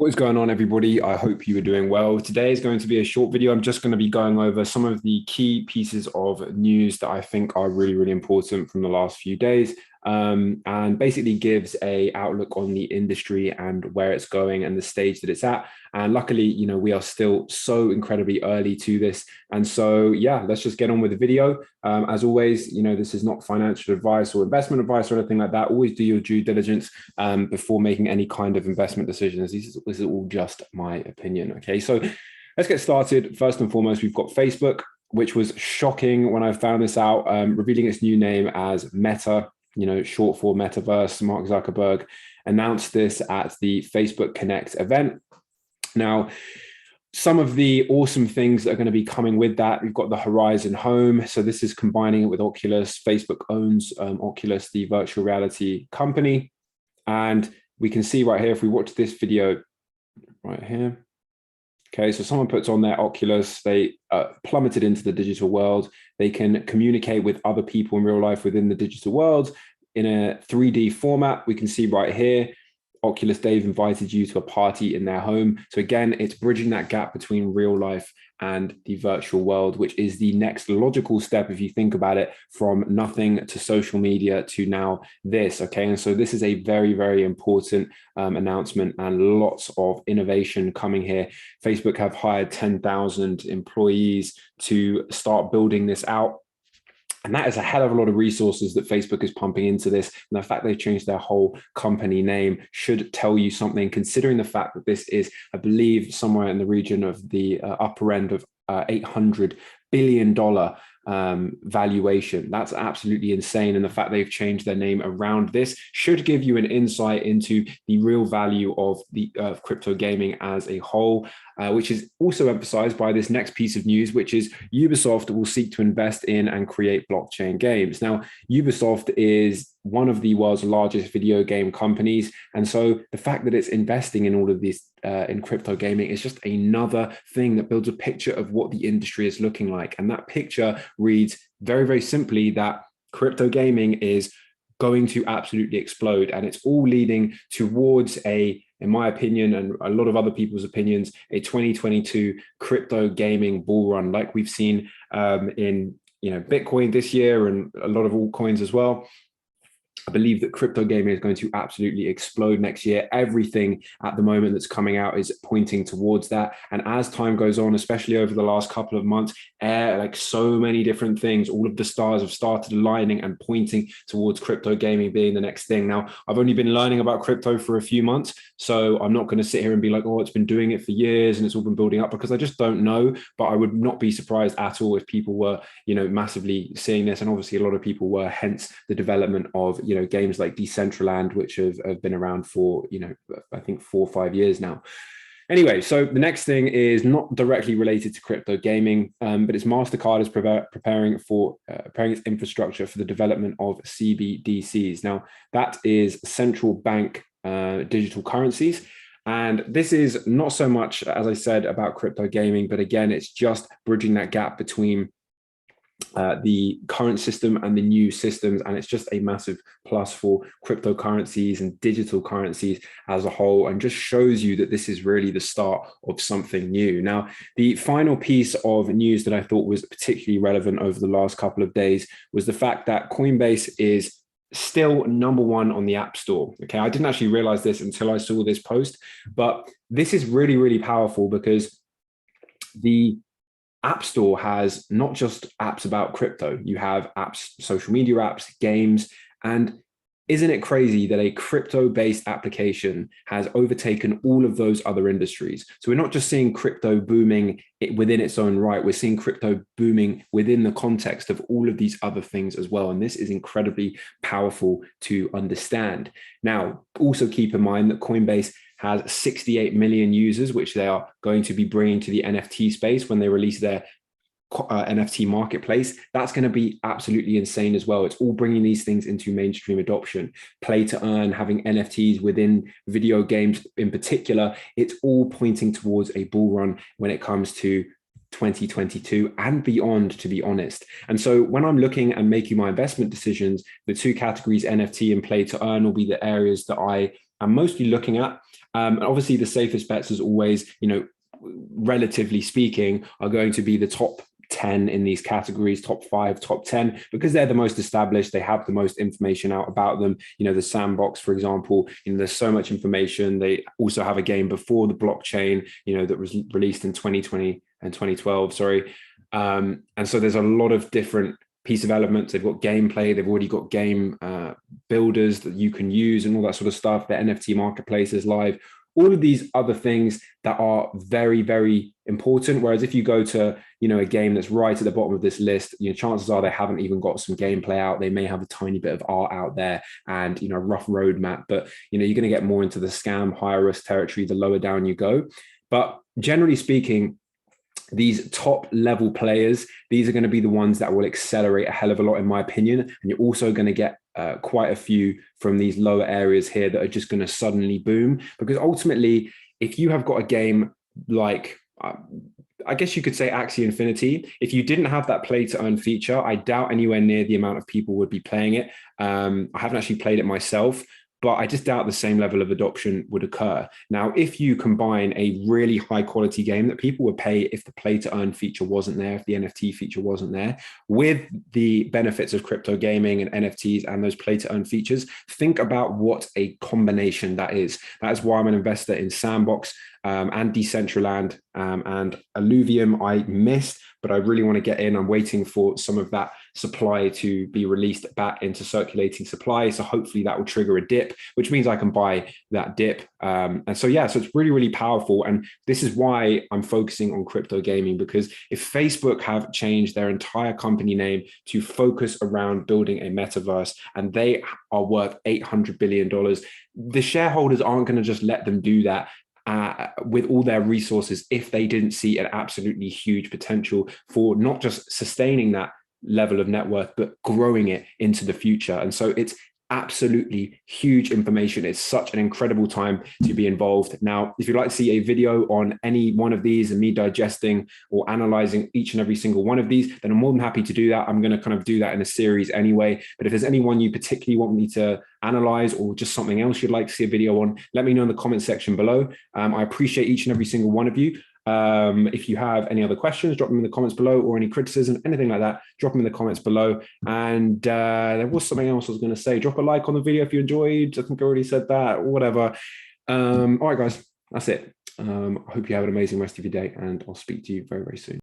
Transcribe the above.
What is going on, everybody? I hope you are doing well. Today is going to be a short video. I'm just going to be going over some of the key pieces of news that I think are really, really important from the last few days, and basically gives a outlook on the industry and where it's going and the stage that it's at. And luckily, we are still so incredibly early to this. And so, yeah, let's just get on with the video. As always, this is not financial advice or investment advice or anything like that. Always do your due diligence before making any kind of investment decisions. This is all just my opinion. Okay, so let's get started. First and foremost, we've got Facebook, which was shocking when I found this out, revealing its new name as Meta, short for Metaverse. Mark Zuckerberg announced this at the Facebook Connect event. Now, some of the awesome things that are going to be coming with that, we've got the Horizon Home. So this is combining it with Oculus. Facebook owns Oculus, the virtual reality company. And we can see right here, if we watch this video right here. Okay, so someone puts on their Oculus, they plummeted into the digital world. They can communicate with other people in real life within the digital world in a 3D format. We can see right here, Oculus Dave invited you to a party in their home. So again, it's bridging that gap between real life and the virtual world, which is the next logical step, if you think about it, from nothing to social media to now this. Okay, and so this is a very, very important announcement and lots of innovation coming here. Facebook have hired 10,000 employees to start building this out. And that is a hell of a lot of resources that Facebook is pumping into this. And the fact they've changed their whole company name should tell you something, considering the fact that this is, I believe, somewhere in the region of the upper end of $800 billion valuation. That's absolutely insane. And the fact they've changed their name around this should give you an insight into the real value of the crypto gaming as a whole, which is also emphasized by this next piece of news, which is Ubisoft will seek to invest in and create blockchain games. Now, Ubisoft is one of the world's largest video game companies. And so the fact that it's investing in all of these in crypto gaming is just another thing that builds a picture of what the industry is looking like. And that picture reads very, very simply that crypto gaming is going to absolutely explode. And it's all leading towards in my opinion, and a lot of other people's opinions, a 2022 crypto gaming bull run, like we've seen in Bitcoin this year and a lot of altcoins as well. I believe that crypto gaming is going to absolutely explode next year. Everything at the moment that's coming out is pointing towards that. And as time goes on, especially over the last couple of months, like so many different things, all of the stars have started aligning and pointing towards crypto gaming being the next thing. Now, I've only been learning about crypto for a few months, so I'm not going to sit here and be like, oh, it's been doing it for years and it's all been building up, because I just don't know. But I would not be surprised at all if people were, massively seeing this. And obviously a lot of people were, hence the development of, games like Decentraland, which have been around for, I think 4 or 5 years now. Anyway, so the next thing is not directly related to crypto gaming, but it's MasterCard is preparing its infrastructure for the development of CBDCs. Now, that is central bank digital currencies. And this is not so much, as I said, about crypto gaming, but again, it's just bridging that gap between the current system and the new systems. And it's just a massive plus for cryptocurrencies and digital currencies as a whole, and just shows you that this is really the start of something new. Now, the final piece of news that I thought was particularly relevant over the last couple of days was the fact that Coinbase is still #1 on the App Store. Okay, I didn't actually realize this until I saw this post, but this is really, really powerful, because the App Store has not just apps about crypto. You have apps, social media apps, games, and isn't it crazy that a crypto-based application has overtaken all of those other industries? So we're not just seeing crypto booming within its own right, we're seeing crypto booming within the context of all of these other things as well. And this is incredibly powerful to understand. Now, also keep in mind that Coinbase has 68 million users, which they are going to be bringing to the NFT space when they release their NFT marketplace. That's going to be absolutely insane as well. It's all bringing these things into mainstream adoption. Play to earn, having NFTs within video games in particular, it's all pointing towards a bull run when it comes to 2022 and beyond, to be honest. And so when I'm looking and making my investment decisions, the two categories, NFT and play to earn, will be the areas that I I'm mostly looking at. And obviously, the safest bets, as always, relatively speaking, are going to be the top 10 in these categories, top 5, top 10, because they're the most established. They have the most information out about them. The Sandbox, for example, there's so much information. They also have a game before the blockchain, that was released in 2020 and 2012, sorry. And so there's a lot of different piece of elements. They've got gameplay. They've already got game builders that you can use and all that sort of stuff. Their NFT marketplace is live. All of these other things that are very, very important. Whereas if you go to, a game that's right at the bottom of this list, chances are they haven't even got some gameplay out. They may have a tiny bit of art out there and, a rough roadmap, but, you're going to get more into the scam, higher risk territory the lower down you go. But generally speaking, these top level players, these are going to be the ones that will accelerate a hell of a lot, in my opinion. And you're also going to get quite a few from these lower areas here that are just going to suddenly boom. Because ultimately, if you have got a game like, I guess you could say Axie Infinity, if you didn't have that play to earn feature, I doubt anywhere near the amount of people would be playing it. I haven't actually played it myself, but I just doubt the same level of adoption would occur. Now, if you combine a really high quality game that people would pay if the play to earn feature wasn't there, if the NFT feature wasn't there, with the benefits of crypto gaming and NFTs and those play to earn features, think about what a combination that is. That is why I'm an investor in Sandbox and Decentraland and Alluvium. I missed, but I really want to get in. I'm waiting for some of that supply to be released back into circulating supply. So hopefully that will trigger a dip, which means I can buy that dip. And so, yeah, so it's really, really powerful. And this is why I'm focusing on crypto gaming, because if Facebook have changed their entire company name to focus around building a metaverse and they are worth $800 billion, the shareholders aren't going to just let them do that with all their resources if they didn't see an absolutely huge potential for not just sustaining that level of net worth, but growing it into the future. And so it's absolutely huge information. It's such an incredible time to be involved. Now, if you'd like to see a video on any one of these and me digesting or analyzing each and every single one of these, then I'm more than happy to do that. I'm going to kind of do that in a series anyway. But if there's anyone you particularly want me to analyze or just something else you'd like to see a video on, let me know in the comment section below. I appreciate each and every single one of you. If you have any other questions, drop them in the comments below, or any criticism, anything like that, drop them in the comments below. And there was something else I was going to say. Drop a like on the video if you enjoyed. I think I already said that, or whatever. All right, guys, that's it. I hope you have an amazing rest of your day, and I'll speak to you very, very soon.